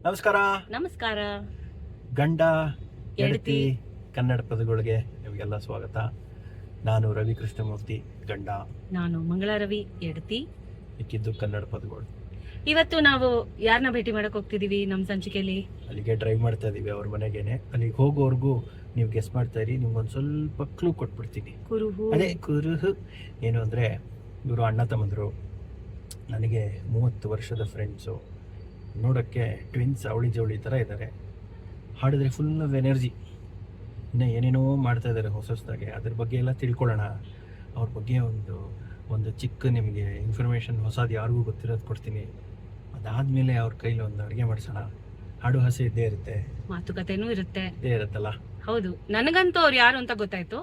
ನಮಸ್ಕಾರ. ನಮಸ್ಕಾರ. ಗಂಡ ಹೆಂಡತಿ ಕನ್ನಡ ಪದಗಳಿಗೆ ನಿಮಗೆಲ್ಲ ಸ್ವಾಗತ. ನಾನು ರವಿ ಕೃಷ್ಣಮೂರ್ತಿ ಗಂಡ, ನಾನು ಮಂಗಳಾರವಿ ಹೆಂಡತಿ. ಇಕ್ಕಿದ್ದು ಕನ್ನಡ ಪದಗಳು. ಇವತ್ತು ನಾವು ಯಾರನ್ನ ಭೇಟಿ ಮಾಡಕ್ ಹೋಗ್ತಿದೀವಿ ನಮ್ಮ ಸಂಚಿಕೆಯಲ್ಲಿ? ಅಲ್ಲಿಗೆ ಡ್ರೈವ್ ಮಾಡ್ತಾ ಇದೀವಿ ಅವ್ರ ಮನೆಗೇನೆ. ಅಲ್ಲಿಗೆ ಹೋಗೋವರೆಗೂ ನೀವು ಗೆಸ್ ಮಾಡ್ತಾ ಇರಿ, ನಿಮ್ಗೊಂದು ಸ್ವಲ್ಪ ಕ್ಲೂ ಕೊಟ್ಬಿಡ್ತೀನಿ. ಅದೇ ಕುರುಹು ಏನು ಅಂದರೆ, ಇವರು ಅಣ್ಣ ತಮ್ಮಂದರು, ನನಗೆ 30 ವರ್ಷದ ಫ್ರೆಂಡ್ಸು. ನೋಡೋಕ್ಕೆ ಟ್ವಿನ್ಸ್ ಅವಳಿ ಜವಳಿ ಥರ ಇದ್ದಾರೆ. ಹಾಡಿದ್ರೆ ಫುಲ್ ಆಫ್ ಎನರ್ಜಿ. ಇನ್ನು ಏನೇನೋ ಮಾಡ್ತಾ ಇದ್ದಾರೆ ಹೊಸದಾಗಿ. ಅದ್ರ ಬಗ್ಗೆ ಎಲ್ಲ ತಿಳ್ಕೊಳ್ಳೋಣ. ಅವ್ರ ಬಗ್ಗೆ ಒಂದು ಚಿಕ್ಕ ನಿಮಗೆ ಇನ್ಫಾರ್ಮೇಷನ್ ಹೊಸದು ಯಾರಿಗೂ ಗೊತ್ತಿರೋದು ಕೊಡ್ತೀನಿ. ಅದಾದಮೇಲೆ ಅವ್ರ ಕೈಲಿ ಒಂದು ಅಡುಗೆ ಮಾಡಿಸೋಣ. ಹಾಡು ಹಸೆ ಇದ್ದೇ ಇರುತ್ತೆ, ಮಾತುಕತೆನೂ ಇರುತ್ತೆ. ಇದ್ದೇ ಇರುತ್ತಲ್ಲ. ಹೌದು, ನನಗಂತೂ ಅವ್ರು ಯಾರು ಅಂತ ಗೊತ್ತಾಯ್ತು.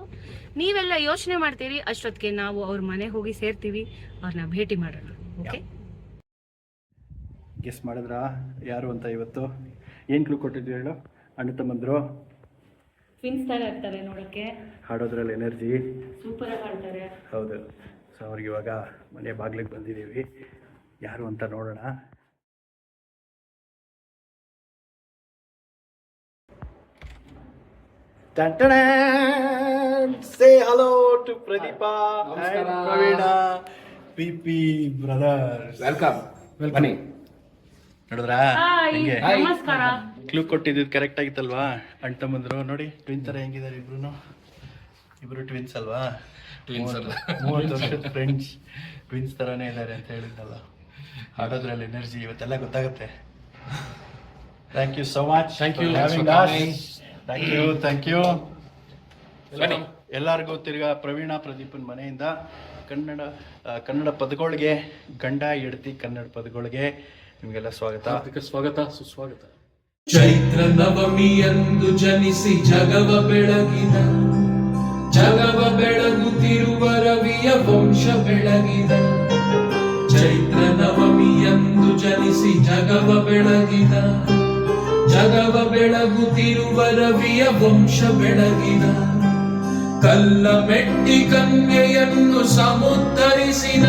ನೀವೆಲ್ಲ ಯೋಚನೆ ಮಾಡ್ತೀರಿ, ಅಷ್ಟೊತ್ತಿಗೆ ನಾವು ಅವ್ರ ಮನೆ ಹೋಗಿ ಸೇರ್ತೀವಿ, ಅವ್ರನ್ನ ಭೇಟಿ ಮಾಡೋಣ. ಓಕೆ, ಗೆಸ್ ಮಾಡಿದ್ರಾ ಯಾರು ಅಂತ? ಇವತ್ತು ಏನು ಕ್ಲೂ ಕೊಟ್ಟಿದ್ವಿ ಹೇಳು? ಅಣ್ಣ ತಮ್ಮಂದರು, ಟ್ವಿನ್ಸ್ ತರ ಇರ್ತಾರೆ ನೋಡಕ್ಕೆ, ಹಾಡೋದ್ರಲ್ಲಿ ಎನರ್ಜಿ, ಸೂಪರ್ ಆಗಿ ಹಾಡ್ತಾರೆ. ಹೌದು. ಸೊ ಅವ್ರಿಗೆ ಇವಾಗ ಮನೆ ಬಾಗಿಲಿಗೆ ಬಂದಿದ್ದೀವಿ. ಯಾರು ಅಂತ ನೋಡೋಣ. Say hello to Pradeep and Praveen, PP brothers. Welcome. ಬನ್ನಿ. ನೋಡಿದ್ರಾ ಹೆಂಗೆ ನಮಸ್ಕಾರ. ಕ್ಲೂ ಕೊಟ್ಟಿದ್ದು ಕರೆಕ್ಟ್ ಆಗಿತ್ತಲ್ವಾ? ಅಣ್ಣ ತಮ್ಮಂದ್ರು ನೋಡಿ, ಟ್ವಿನ್ ಥರ ಹೆಂಗಿದ್ದಾರೆ ಇಬ್ರು ಟ್ವಿನ್ಸ್ ಅಲ್ವಾ? 30 ವರ್ಷದ ಫ್ರೆಂಡ್ಸ್ ಟ್ವಿನ್ಸ್ ಥರನೇ ಇದ್ದಾರೆ ಅಂತ ಹೇಳಿದ್ನಲ್ಲ. ಹಾಡೋದ್ರಲ್ಲಿ ಎನರ್ಜಿ ಇವತ್ತೆಲ್ಲ ಗೊತ್ತಾಗುತ್ತೆ. Thank you so much. Thank you. Thank you. ಎಲ್ಲರಿಗೂ ತಿರ್ಗಾ ಪ್ರವೀಣ ಪ್ರದೀಪನ್ ಮನೆಯಿಂದ ಕನ್ನಡ ಪದಗಳಿಗೆ, ಗಂಡ ಹೆಂಡತಿ ಕನ್ನಡ ಪದಗಳಿಗೆ ನಿಮಗೆಲ್ಲ ಸ್ವಾಗತ, ಸುಸ್ವಾಗತ. ಚೈತ್ರ ನವಮಿಯಂದು ಜನಿಸಿ ಜಗವ ಬೆಳಗುತ್ತಿರುವ ರವಿಯ ವಂಶ ಬೆಳಗಿದ. ಚೈತ್ರ ನವಮಿಯಂದು ಜನಿಸಿ ಜಗವ ಬೆಳಗುತ್ತಿರುವ ರವಿಯ ವಂಶ ಬೆಳಗಿದ. ಕಲ್ಲ ಮೆಟ್ಟಿ ಕನ್ಯೆಯನ್ನು ಸಮುದ್ಧರಿಸಿದ.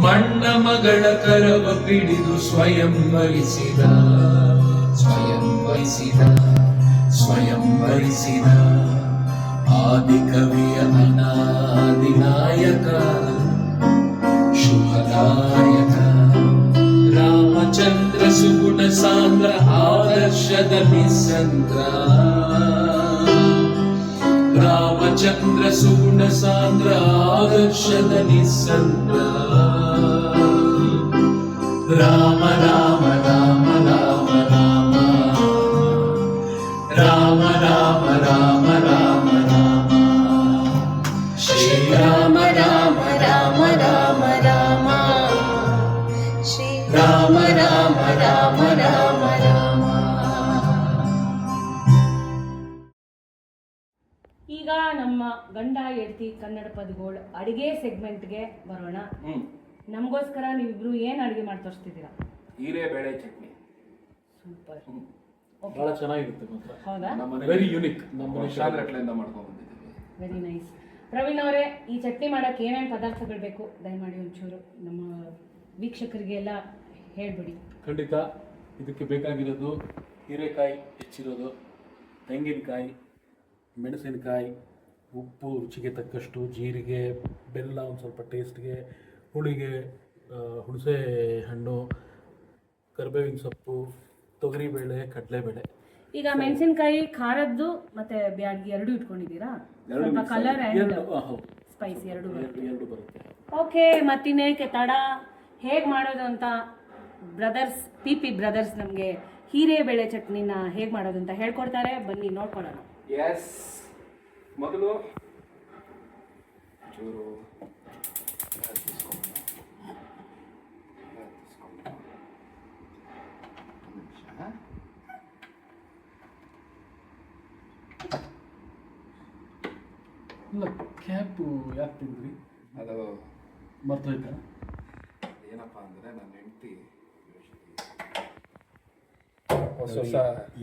ಮಣ್ಣ ಮಗಳ ಕರವ ಪಿಡಿದು ಸ್ವಯಂ ವರಿಸಿದ. ಆದಿಕವಿಯ ಅನಾದಿನಾಯಕ ಶುಭದಾಯಕ. ರಾಮಚಂದ್ರ ಸುಗುಣ ಸಾಂದ್ರ ಆದರ್ಶದ ನಿಸ್ಸಂದ್ರ. ರಾಮಚಂದ್ರ ಸುಗುಣ ಸಾಂದ್ರ ಆದರ್ಶದ ನಿಸ್ಸಂದ್ರ. ರಾಮ ರಾಮ ರಾಮ ರಾಮ ರಾಮ ರಾಮ ರಾಮ ರಾಮ ರಾಮ ರಾಮ ಶ್ರೀರಾಮ ರಾಮ ರಾಮ ರಾಮ ರಾಮ ರಾಮ ರಾಮ ರಾಮ ರಾಮ ರಾಮ. ಈಗ ನಮ್ಮ ಗಂಡ ಹೆಂಡತಿ ಕನ್ನಡ ಪದಗಳು ಅಡಿಗೆ ಸೆಗ್ಮೆಂಟ್ಗೆ ಬರೋಣ. ನಮಗೋಸ್ಕರ ನೀವಿಬ್ರು ಏನ್ ಅಡಿಗೆ ಮಾಡಿ ತೋರಿಸ್ತಿದ್ದೀರಾ? ಹೀರೆಬೇಳೆ ಚಟ್ನಿ. ಸೂಪರ್, ಬಹಳ ಚೆನ್ನಾಗಿರುತ್ತೆ ಮಾತ್ರ. ಹೌದಾ? Very unique. ನಮ್ಮ ಶಾಂದ್ರಟ್ಲೆಯಿಂದ ಮಾಡ್ಕೊಂಡು ಬಂದಿದ್ದೀವಿ. Very nice. ಪ್ರವೀಣ್ ಅವರೇ, ಈ ಚಟ್ನಿ ಮಾಡಕ್ಕೆ ಏನೇನು ಪದಾರ್ಥಗಳು ಬೇಕು ದಯಮಾಡಿ ಒಂಚೂರು ನಮ್ಮ ವೀಕ್ಷಕರಿಗೆ ಎಲ್ಲ ಹೇಳ್ಬಿಡಿ. ಖಂಡಿತ. ಇದಕ್ಕೆ ಬೇಕಾಗಿರೋದು ಹೀರೆಕಾಯಿ ಹೆಚ್ಚಿರೋದು, ತೆಂಗಿನಕಾಯಿ, ಮೆಣಸಿನಕಾಯಿ, ಉಪ್ಪು ರುಚಿಗೆ ತಕ್ಕಷ್ಟು, ಜೀರಿಗೆ, ಬೆಲ್ಲ ಒಂದು ಸ್ವಲ್ಪ ಟೇಸ್ಟ್ಗೆ, ಹುಳಿಗೆ ಹುಣಸೆ ಹಣ್ಣು, ಕರಿಬೇವಿನ ಸೊಪ್ಪು, ತೊಗರಿಬೇಳೆ, ಕಡಲೆಬೇಳೆ. ಈಗ ಮೆಣಸಿನಕಾಯಿ ಖಾರದ್ದು ಮತ್ತೆ ಬ್ಯಾಡ್ಗಿ ಎರಡು ಇಟ್ಕೊಂಡಿದ್ದೀರಾ? ಸ್ವಲ್ಪ ಕಲರ್ ಆ್ಯಂಡ್ ಸ್ಪೈಸಿ ಎರಡು ಬರುತ್ತೆ. ಓಕೆ, ಮತ್ತಿನ್ನೇಕೆ ತಡ, ಹೇಗೆ ಮಾಡೋದು ಅಂತ ಬ್ರದರ್ಸ್, ಪಿ ಬ್ರದರ್ಸ್ ನಮಗೆ ಹೀರೆಬೇಳೆ ಚಟ್ನಿನ ಹೇಗೆ ಮಾಡೋದು ಅಂತ ಹೇಳ್ಕೊಡ್ತಾರೆ. ಬನ್ನಿ ನೋಡ್ಕೊಳ್ಳೋಣ. ಎಸ್, ಮೊದಲು ಚೂರು ಇಲ್ಲ, ಕ್ಯಾಪು ಯಾಕೆ ತಿಂದ್ರಿ? ಅದು ಮರ್ತೋಯ್ತಾ? ಏನಪ್ಪ ಅಂದರೆ ನನ್ನ ಹೆಂಡತಿ ಹೊಸ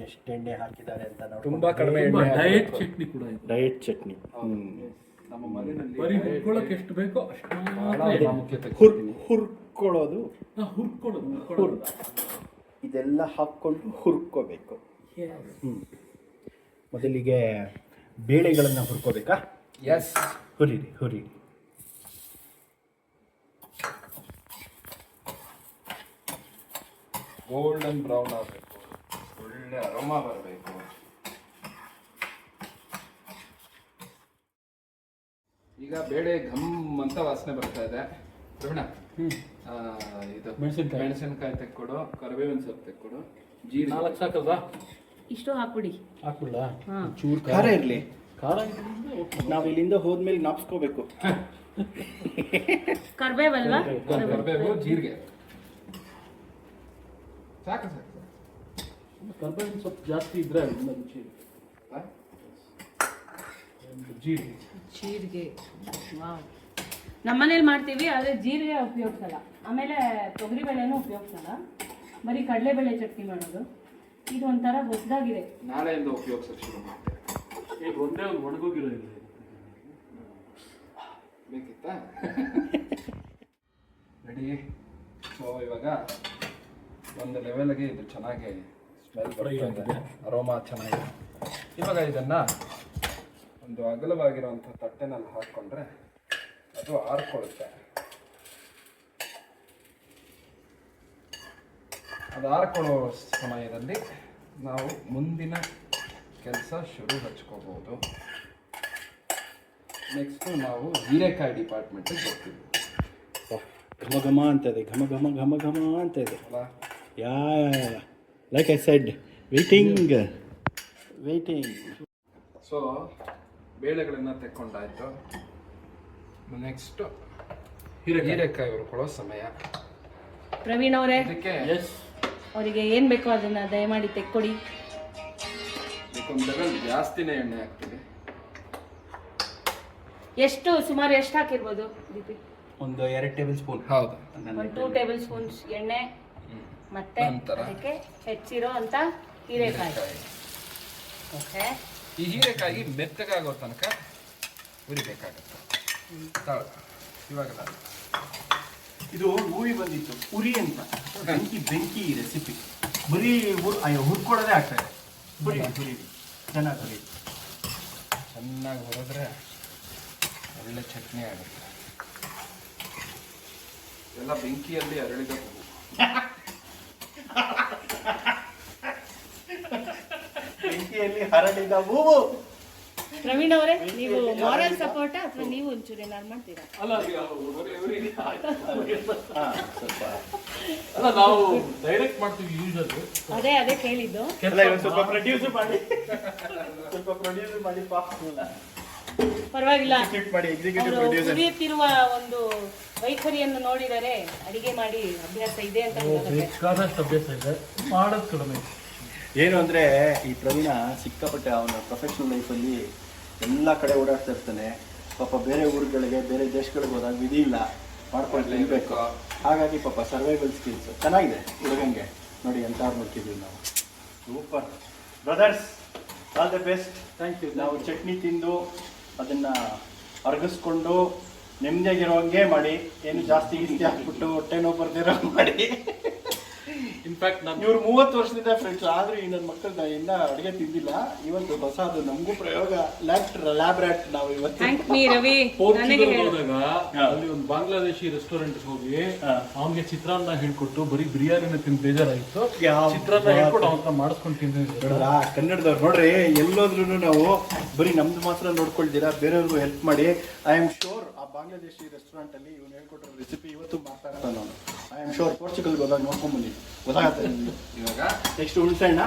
ಎಷ್ಟು ಎಣ್ಣೆ ಹಾಕಿದ್ದಾರೆ ಅಂತ ನೋಡಿ. ತುಂಬಾ ಕಡಿಮೆ ಡಯಟ್ ಚಟ್ನಿ ಕೂಡ ಇದೆ. ಡಯಟ್ ಚಟ್ನಿ. ನಮ್ಮ ಮನೆಯಲ್ಲಿ ಬರೀ ಹುರ್ಕೊಳ್ಳೋಕೆ ಎಷ್ಟು ಬೇಕೋ ಅಷ್ಟು ಬಹಳ ಮಾತ್ರ ಪ್ರಾಮುಖ್ಯತೆ ಹುರ್ಕೊಳ್ಳೋದು ಹುರ್ಕೊಳ್ಳೋದು ಇದೆಲ್ಲ ಹಾಕ್ಕೊಂಡು ಹುರ್ಕೋಬೇಕು. ಮೊದಲಿಗೆ ಬೇಳೆಗಳನ್ನು ಹುರ್ಕೋಬೇಕಾ? ಎಸ್, ಹುರಿರಿ. ಗೋಲ್ಡನ್ ಬ್ರೌನ್ ಆಗಬೇಕು, ಒಳ್ಳೆ ಅರೋಮ ಬರಬೇಕು. ಈಗ ಬೇಳೆ ಘಮ್ ಅಂತ ವಾಸನೆ ಬರ್ತಾ ಇದೆ. ಪ್ರವೀಣ, ಇದು ಮೆಣಸಿನಕಾಯಿ ತೆಕ್ಕೊಡು, ಕರಿಬೇವಿನ ಸೊಪ್ಪು ತೆಕ್ಕೊಡು, ಜೀರಿಗೆ 4 ಸಾಕಲ್ವಾ? ಇಷ್ಟು ಹಾಕ್ಬಿಡಿ. ಹಾಕ್ಬಿಡ್ಲಾ? ಹಾ. ಚೂರು ಖಾರ ಇರಲಿ. ಖಾರ ಇದ್ರಿಂದ ಓಕೆ. ನಾವು ಇಲ್ಲಿಂದ ಹೋದ್ಮೇಲೆ ನಾಪ್ಸ್ಕೋಬೇಕು. ಕರ್ಬೇವಲ್ವಾ? ಕರಿಬೇವು, ಜೀರಿಗೆ ಸಾಕು. ಕರ್ಬೇವಿನ ಸೊಪ್ಪು ಜಾಸ್ತಿ ಇದ್ರೆ ಇನ್ನೂ ರುಚಿ ಇರುತ್ತೆ. ಹಾ? ಜೀರಿಗೆ. ವಾವ್. ನಮ್ಮನೇಲಿ ಮಾಡ್ತೀವಿ, ಆದರೆ ಜೀರಿಗೆ ಉಪಯೋಗಿಸಲ್ಲ. ಆಮೇಲೆ ತೊಗರಿಬೇಳೆನೂ ಉಪಯೋಗಿಸಲ್ಲ, ಬರೀ ಕಡಲೆಬೇಳೆ ಚಟ್ನಿ ಮಾಡೋದು. ಇದು ಒಂಥರ ಹೊಸದಾಗಿದೆ. ನಾಳೆಯಿಂದ ಉಪಯೋಗಿಸೋಕೆ ಶುರು ಮಾಡ್ತೇವೆ. ಈಗ ಒಂದೇ ಒಂದು ಒಣಗೋಗಿರೋ ಇಲ್ಲ ಬೇಕಿತ್ತಾ? ರೆಡಿ. ಸೊ ಇವಾಗ ಒಂದು ಲೆವೆಲ್ಗೆ ಇದು ಚೆನ್ನಾಗಿ ಸ್ಮೆಲ್ ಬರುತ್ತೆ, ಅರೋಮಾ ಚೆನ್ನಾಗಿದೆ. ಇವಾಗ ಇದನ್ನು ಒಂದು ಅಗಲವಾಗಿರುವಂಥ ತಟ್ಟೆನಲ್ಲಿ ಹಾಕ್ಕೊಂಡ್ರೆ ಅದು ಆರ್ಕೊಳ್ಳುತ್ತೆ. ಅದು ಆರ್ಕೊಳ್ಳೋ ಸಮಯದಲ್ಲಿ ನಾವು ಮುಂದಿನ ಕೆಲಸ ಶುರು ಹಚ್ಕೋಬೋದು. ನೆಕ್ಸ್ಟು ನಾವು ಹೀರೆಕಾಯಿ ಡಿಪಾರ್ಟ್ಮೆಂಟಿಗೆ ಹೋಗ್ತೀವಿ. ಘಮ ಅಂತದೆ, ಘಮ ಅಂತದೆ. ಅಲ್ಲ, yeah like I said, waiting. So ಬೇಳೆಗಳನ್ನು ತೆಕ್ಕೊಂಡಾಯ್ತು. ನೆಕ್ಸ್ಟು ಹೀರೆಕಾಯಿ ಹುರ್ಕೊಳ್ಳೋ ಸಮಯ. ಪ್ರವೀಣ್ ಅವರೇ, ಇದಕ್ಕೆ ಅವರಿಗೆ ಏನು ಬೇಕೋ ಅದನ್ನು ದಯಮಾಡಿ ತೆಕ್ಕೊಡಿ. ಇದಕ್ಕೊಂದು ಲೆವೆಲ್ ಜಾಸ್ತಿನೇ ಎಣ್ಣೆ ಹಾಕ್ತೀವಿ. ಸುಮಾರು ಎಷ್ಟು ಹಾಕಿರ್ಬೋದು ದೀಪಿ? ಒಂದು 2 ಟೇಬಲ್ ಸ್ಪೂನ್. ಹೌದು. ಒಂದು 2 ಟೇಬಲ್ ಸ್ಪೂನ್ಸ್ ಎಣ್ಣೆ, ಮತ್ತೆ ನಂತರ ಅದಕ್ಕೆ ಹೆಚ್ಚಿರೋ ಅಂತ ಹೀರೆಕಾಯಿ. ಓಕೆ. ಈ ಹೀರೆಕಾಯಿ ಮೆತ್ತಗಾಗೋ ತನಕ ಉರಿಬೇಕಾಗತ್ತೆ. ಇವಾಗಲ್ಲ, ಇದು ಮೂವಿ ಬಂದಿತ್ತು ಉರಿ ಅಂತ, ಬೆಂಕಿ ರೆಸಿಪಿ. ಬರೀ ಹುರ್ಕೊಳ್ಳೋದೇ ಆಗ್ತದೆ. ಹುರಿ ಚೆನ್ನಾಗಿ ಹುರಿದ್ರೆ ಒಳ್ಳೆ ಚಟ್ನಿ ಆಗುತ್ತೆ. ಎಲ್ಲ ಬೆಂಕಿಯಲ್ಲಿ ಅರಳಿದ ಹೂವು. ಬೆಂಕಿಯಲ್ಲಿ ಹರಡಿದ ಹೂವು. ಪ್ರವೀಣ್ ಅವರೇ, ನೀವು ಮಾರಲ್ ಸಪೋರ್ಟ್ ಅಥವಾ ನೀವು ಒಂಚೂರು ಏನಾದ್ರು ಮಾಡ್ತೀರಾ? ಅಲ್ಲ, ನಾವು ಡೈರೆಕ್ಟ್ ಮಾಡ್ತೀವಿ ಯೂಶಲಿ. ಅದೇ ಕೇಳಿದ್ದು. ಸ್ವಲ್ಪ ಪ್ರೊಡ್ಯೂಸ್ ಮಾಡಿ ಪರವಾಗಿಲ್ಲ. ಎಕ್ಸಿಕ್ಯೂಟಿವ್ ಅವರು ಕುರಿಯುತ್ತಿರುವ ಒಂದು ವೈಖರಿಯನ್ನು ನೋಡಿದರೆ ಅಡಿಗೆ ಮಾಡಿ ಅಭ್ಯಾಸ ಇದೆ ಅಂತ ಹೇಳುತ್ತೆ. ಬೇಕಾದಷ್ಟು ಅಭ್ಯಾಸ ಇದೆ, ಮಾಡೋದು ಕಡಿಮೆ. ಏನು ಅಂದರೆ, ಈ ಪ್ರವೀಣ ಸಿಕ್ಕಾಪಟ್ಟೆ ಅವನ ಪ್ರೊಫೆಷನಲ್ ಲೈಫಲ್ಲಿ ಎಲ್ಲ ಕಡೆ ಓಡಾಡ್ತಾ ಇರ್ತಾನೆ. ಪಾಪ ಬೇರೆ ಊರುಗಳಿಗೆ, ಬೇರೆ ದೇಶಗಳಿಗೆ ಹೋದಾಗ ವಿಧಿ ಇಲ್ಲ, ಮಾಡ್ಕೊಂಡು ತಿನ್ಬೇಕು. ಹಾಗಾಗಿ ಪಾಪ ಸರ್ವೈವಲ್ ಸ್ಕಿಲ್ಸ್ ಚೆನ್ನಾಗಿದೆ ಹುಡುಗಂಗೆ. ನೋಡಿ ಎಂಥವ್ರು ನೋಡ್ತಿದ್ದೀವಿ ನಾವು. Super brothers, all the best. Thank you. ನಾವು ಚಟ್ನಿ ತಿಂದು ಅದನ್ನು ಅರ್ಗಿಸ್ಕೊಂಡು ನೆಮ್ಮದಿಯಾಗಿರೋಂಗೆ ಮಾಡಿ, ಏನು ಜಾಸ್ತಿ ಗಿಸ್ತಿ ಹಾಕ್ಬಿಟ್ಟು ಹೊಟ್ಟೆ ನೋವು ಬರ್ದಿರೋ ಮಾಡಿ. ಇನ್ಫ್ಯಾಕ್ಟ್ ನಾನು ಇವ್ರು 30 ವರ್ಷದಿಂದ ಫ್ರೆಂಡ್ಸ್, ಆದ್ರೂ ಈ ನನ್ನ ಮಕ್ಕಳು ಇನ್ನೂ ಅಡುಗೆ ತಿಂದಿಲ್ಲ. ಇವತ್ತು ಹೊಸ, ಅದು ನಮಗೂ ಪ್ರಯೋಗ. ಲ್ಯಾಬ್ ರ್ಯಾಟ್ ನಾವು ಇವತ್ತು. Thank me Ravi. ಪೋರ್ಚುಗಲ್ ಹೋದಾಗ ಅಲ್ಲಿ ಒಂದು ಬಾಂಗ್ಲಾದೇಶಿ ರೆಸ್ಟೋರೆಂಟ್ ಹೋಗಿ ಅವನಿಗೆ ಚಿತ್ರಾನ್ನ ಹೇಳ್ಕೊಟ್ಟು ಬರೀ ಬಿರಿಯಾನಿನ ತಿಂದು ಬೇಜಾರಾಗಿತ್ತು. ಚಿತ್ರಾನ್ನ ಹೇಳ್ಕೊಟ್ಟು ಅವನ ಮಾಡಿಸ್ಕೊಂಡು ತಿಂದಿದ್ರು. ಕನ್ನಡದವ್ರು ನೋಡ್ರಿ, ಎಲ್ಲೋದ್ರೂ ನಾವು ಬರೀ ನಮ್ದು ಮಾತ್ರ ನೋಡ್ಕೊಳ್ತೀರಾ, ಬೇರೆಯವ್ರಿಗೂ ಹೆಲ್ಪ್ ಮಾಡಿ. ಐ ಆಮ್ ಶೋರ್ ಆ ಬಾಂಗ್ಲಾದೇಶಿ ರೆಸ್ಟೋರೆಂಟ್ ಅಲ್ಲಿ ಇವನು ಹೇಳ್ಕೊಟ್ಟಿರೋ ರೆಸಿಪಿ ಇವತ್ತು ಮಾತಾಡ್ತಾನೆ ನಾನು. ಐ ಆಮ್ ಶೋರ್ ಪೋರ್ಚುಗಲ್ಗೆ ಹೋದಾಗ ನೋಡ್ಕೊಂಡ್ಬನ್ನಿ, ಗೊತ್ತಾಗತ್ತೆ. ಇವಾಗ ನೆಕ್ಸ್ಟ್ ಹುಣಸೆ ಹಣ್ಣ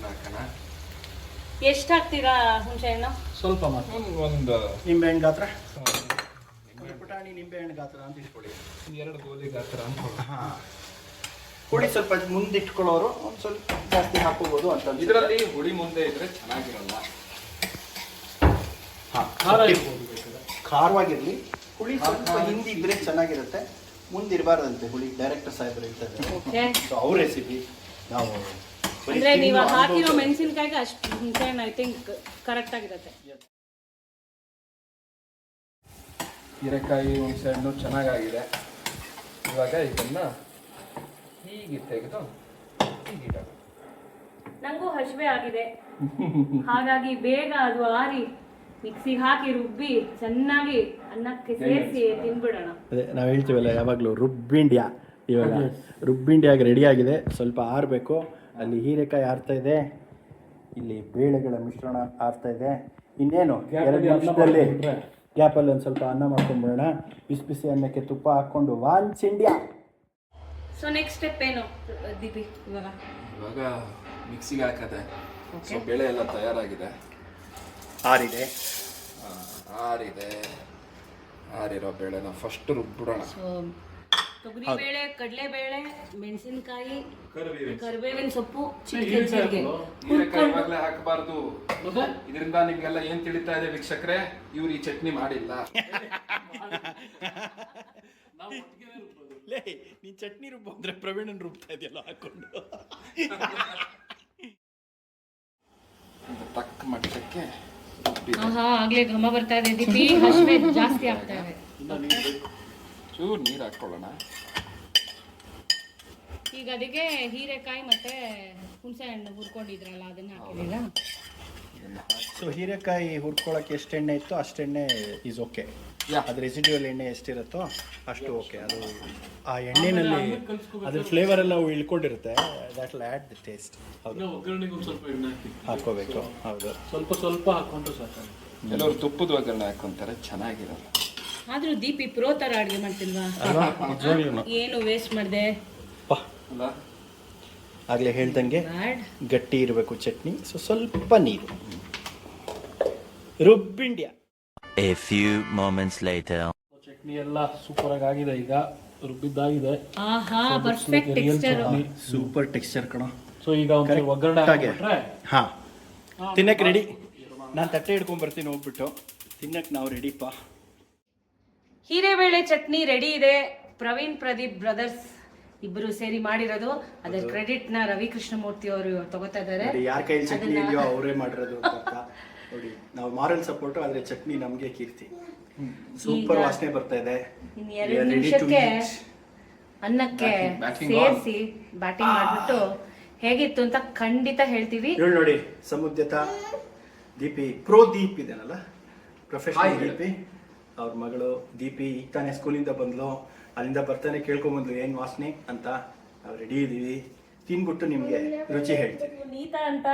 ಹಾಕೋಣ. ಎಷ್ಟು ಹಾಕ್ತೀರಾ ಹುಣಸೆ ಹಣ್ಣು? ಸ್ವಲ್ಪ ಮಾತ್ರ, ಒಂದು ನಿಂಬೆಹಣ್ಣು ಗಾತ್ರ, ಪುಟಾಣಿ ನಿಂಬೆಹಣ್ಣು ಗಾತ್ರ ಅಂತ ಇಟ್ಕೊಳ್ಳಿ. 2 ಗೋಲಿ ಗಾತ್ರ ಅನ್ಕೊಳ್ಳಿ. ಹಾಂ, ಹುಳಿ ಸ್ವಲ್ಪ ಮುಂದಿಟ್ಕೊಳ್ಳೋರು ಒಂದು ಸ್ವಲ್ಪ ಜಾಸ್ತಿ ಹಾಕೋಬೋದು ಅಂತ. ಇದರಲ್ಲಿ ಹುಳಿ ಮುಂದೆ ಇದ್ರೆ ಚೆನ್ನಾಗಿರಲ್ಲ. ಹಾಂ, ಖಾರ ಇರ್ಬೋದು ಬೇಕಾದ್ರೆ. ಖಾರವಾಗಿರಲಿ, ಹುಳಿ ಸ್ವಲ್ಪ ಹಿಂದಿದ್ರೆ ಚೆನ್ನಾಗಿರುತ್ತೆ, ಮುಂದಿರಬಾರ್ದಂತೆ ಹುಳಿ. ಡೈರೆಕ್ಟರ್ ಸಾಹೇಬರು ಇರ್ತಾರೆ, ಸೊ ಅವ್ರ ರೆಸಿಪಿ ನಾವು ಅಂದ್ರೆ ನೀವು ಹಾಕಿರೋ ಮೆಣಸಿನಕಾಯಿಗೆ ಅಷ್ಟು ಹುಣಸೆ ಹಣ್ಣು ಐ ಥಿಂಕ್ ಕರೆಕ್ಟ್ ಆಗಿರುತ್ತೆ. ಹೀರೆಕಾಯಿ ಹುಣಸೆ ಹಣ್ಣು ಚೆನ್ನಾಗಾಗಿದೆ. ಇವಾಗ ಇದನ್ನು ಹೀಗೆ ತೆಗೆದು ಹೀಗಿಡೋದು. ನಂಗೂ ಹಸಿವೆ ಆಗಿದೆ, ಹಾಗಾಗಿ ಬೇಗ ಅದು ಆರಿ ಮಿಕ್ಸಿಗೆ ಹಾಕಿ ರುಬ್ಬಿ ಚೆನ್ನಾಗಿ ಅನ್ನಕ್ಕೆ ಸೇರಿಸಿ ತಿನ್ಬಿಡೋಣ. ಅದೇ ನಾವು ಹೇಳ್ತೀವಲ್ಲ ಯಾವಾಗಲೂ ರುಬ್ಬಿಂಡ್ಯಾ, ಇವಾಗ ರುಬ್ಬಿಂಡ್ಯಾಗಿ ರೆಡಿ ಆಗಿದೆ. ಸ್ವಲ್ಪ ಆರಬೇಕು. ಅಲ್ಲಿ ಹೀರೆಕಾಯಿ ಆರ್ತಾ ಇದೆ, ಇಲ್ಲಿ ಬೇಳೆಗಳ ಮಿಶ್ರಣ ಆರ್ತಾ ಇದೆ. ಇನ್ನೇನು 2 ನಿಮಿಷದಲ್ಲಿ ಗ್ಯಾಪಲ್ಲಿ ಒಂದು ಸ್ವಲ್ಪ ಅನ್ನ ಮಾಡ್ಕೊಂಡ್ಬಿಡೋಣ. ಬಿಸಿ ಬಿಸಿ ಅನ್ನಕ್ಕೆ ತುಪ್ಪ ಹಾಕ್ಕೊಂಡು ವಾಂಚಿಂಡ್ಯಾ. ಸೊ ನೆಕ್ಸ್ಟ್ ಸ್ಟೆಪ್ ಏನು ದೀಪಿ? ಇವಾಗ ಮಿಕ್ಸಿಗೆ ಹಾಕದೆ. ಸೊ ಬೇಳೆ ಎಲ್ಲ ತಯಾರಾಗಿದೆ, ಆರಿದೆ. ಆರಿರೋ ಬೇಳೆನ ಫಸ್ಟ್ ರುಬ್ಬಿಡೋಣ. ಸೊ ತೊಗರಿ ಬೇಳೆ, ಕಡಲೆಬೇಳೆ, ಮೆಣಸಿನಕಾಯಿ, ಕರಿಬೇವಿನ ಸೊಪ್ಪು, ಹೀರೆಕಾಯಿ ಇವಾಗಲೇ ಹಾಕಬಾರ್ದು. ಇದರಿಂದ ನಿಮ್ಗೆಲ್ಲ ಏನ್ ತಿಳಿತಾ ಇದೆ ವೀಕ್ಷಕರೇ, ಇವ್ರು ಈ ಚಟ್ನಿ ಮಾಡಿಲ್ಲ. ನೀನ್ ಚಟ್ನಿ ರುಬ್ಬಂದ್ರೆ ಪ್ರವೀಣನ್ ರುಬ್ತಾ ಇದೆಯಲ್ಲ ಹಾಕೊಂಡು. ತಕ್ಕ ಮಟ್ಟಕ್ಕೆ ಆಗ್ಲೇ ಘಮ ಬರ್ತಾ ಇದೆ ದೀಪಿ, ಹಸಿವೆ ಜಾಸ್ತಿ ಆಗ್ತಾ ಇದೆ. ಚೂರು ನೀರು ಹಾಕೊಳ್ಳೋಣ. ಈಗ ಅದಕ್ಕೆ ಹೀರೆಕಾಯಿ ಮತ್ತೆ ಹುಣಸೆ ಹಣ್ಣು ಹುರ್ಕೊಂಡಿದ್ರಲ್ಲ ಅದನ್ನ ಹಾಕಿದೀರಾ? ಸೊ ಹೀರೆಕಾಯಿ ಹುರ್ಕೊಳ್ಳೋಕೆ ಎಷ್ಟು ಎಣ್ಣೆ ಇತ್ತು ಅಷ್ಟು ಎಣ್ಣೆ ಈಸ್ ಓಕೆ. ಅದು ರೆಸಿಡ್ಯೂಯಲ್ ಎಣ್ಣೆ ಎಷ್ಟಿರುತ್ತೋ ಅಷ್ಟು ಓಕೆ. ಅದು ಆ ಎಣ್ಣೆನಲ್ಲಿ ಅದ್ರ ಫ್ಲೇವರ್ ಎಲ್ಲ ಇಳ್ಕೊಂಡಿರುತ್ತೆ. That will add the taste. ಹೌದು, ಒಗ್ಗರಣೆಗೆ ಒಂದು ಸ್ವಲ್ಪ ಎಣ್ಣೆ ಹಾಕೋಬೇಕು. ಹೌದು, ಸ್ವಲ್ಪ ಹಾಕೊಂಡ್ರೆ ಸಾಕು. ಕೆಲವರು ತುಪ್ಪದ ಒಗ್ಗರಣೆ ಹಾಕೊಂತಾರೆ, ಚೆನ್ನಾಗಿರಲ್ಲ. ಆದ್ರೂ ದೀಪಿ ಪ್ರೋ ತರ ಅಡುಗೆ ಮಾಡ್ತಿಲ್ವಾ? ಏನು ವೇಸ್ಟ್ ಮಾಡಿದೆ ಅಲ್ಲ? ಆಗಲೇ ಹೇಳ್ದಂಗೆ ಗಟ್ಟಿ ಇರಬೇಕು ಚಟ್ನಿ. ಸೊ ಸ್ವಲ್ಪ ನೀರು. ರುಬ್ಬಿಂಡ್ಯಾ. A few moments later. Chutney ಎಲ್ಲ ಸೂಪರ್ ಆಗಿದೆ. ಈಗ ರುಬ್ಬಿದ್ದಾಗಿದೆ. ಆಹಾ, ಪರ್ಫೆಕ್ಟ್ ಟೆಕ್ಸ್ಚರ್, ಸೂಪರ್ ಟೆಕ್ಸ್ಚರ್ ಕಣ. ಸೊ ಈಗ ಒಂದು ಒಗ್ಗರಣೆ ಹಾಕಿಬಿಟ್ರೆ ಹಾ, ತಿನ್ನಕ್ಕೆ ರೆಡಿ. ನಾನು ತಟ್ಟೆ ಹಿಡ್ಕೊಂಡ್ ಬರ್ತೀನಿ ಹೋಗ್ಬಿಟ್ಟು. ತಿನ್ನಕ್ಕೆ ನಾವು ರೆಡಿಪ್ಪ. ಹೀರೆಬೇಳೆ ಚಟ್ನಿ ರೆಡಿ ಇದೆ. ಪ್ರವೀಣ್ ಪ್ರದೀಪ್ ಬ್ರದರ್ಸ್ ಇಬ್ಬರು ಸೇರಿ ಮಾಡಿರೋದು. ಅದರ ಕ್ರೆಡಿಟ್ ನ ರವಿ ಕೃಷ್ಣಮೂರ್ತಿ ಅವರು ತಗೋತಾ ಇದ್ದಾರೆ. ಯಾರ ಕೈಯಲ್ಲಿ ಚಟ್ನಿ ಇದೆಯೋ ಅವರೇ ಮಾಡಿರೋದು ಅಂತ ನೋಡಿ. ನಾವು ಮಾರಲ್ ಸಪೋರ್ಟ್, ಆದ್ರೆ ಚಟ್ನಿ ನಮಗೆ ಕೀರ್ತಿ. ಸೂಪರ್ ವಾಸನೆ ಬರ್ತಾ ಇದೆ. ಇನ್ನು 2 ನಿಮಿಷಕ್ಕೆ ಅನ್ನಕ್ಕೆ ಸೇರಿಸಿ ಬ್ಯಾಟಿಂಗ್ ಮಾಡ್ಬಿಟ್ಟು ಹೇಗಿತ್ತು ಅಂತ ಖಂಡಿತ ಹೇಳ್ತೀವಿ. ಹೇಳಿ ನೋಡಿ, ಸಮುದ್ಯತ ದೀಪಿ ಪ್ರೋ ದೀಪ್ ಇದೆನಲ್ಲ, ಪ್ರೊಫೆಷನಲ್ ದೀಪಿ. ಅವ್ರ ಮಗಳು ದೀಪಿ ಈಗ ತಾನೇ ಸ್ಕೂಲಿಂದ ಬಂದ್ಲು. ಅಲ್ಲಿಂದ ಬರ್ತಾನೆ ಕೇಳ್ಕೊಂಬಂದ್ಲು ಏನು ವಾಸನೆ ಅಂತ. ನಾವು ರೆಡಿ ಇದೀವಿ. ತಿನ್ಬಿಟ್ಟು ನಿಮ್ಗೆ ರುಚಿ ಹೇಳ್ತೀವಿ. ನೀತಾ ಅಂತ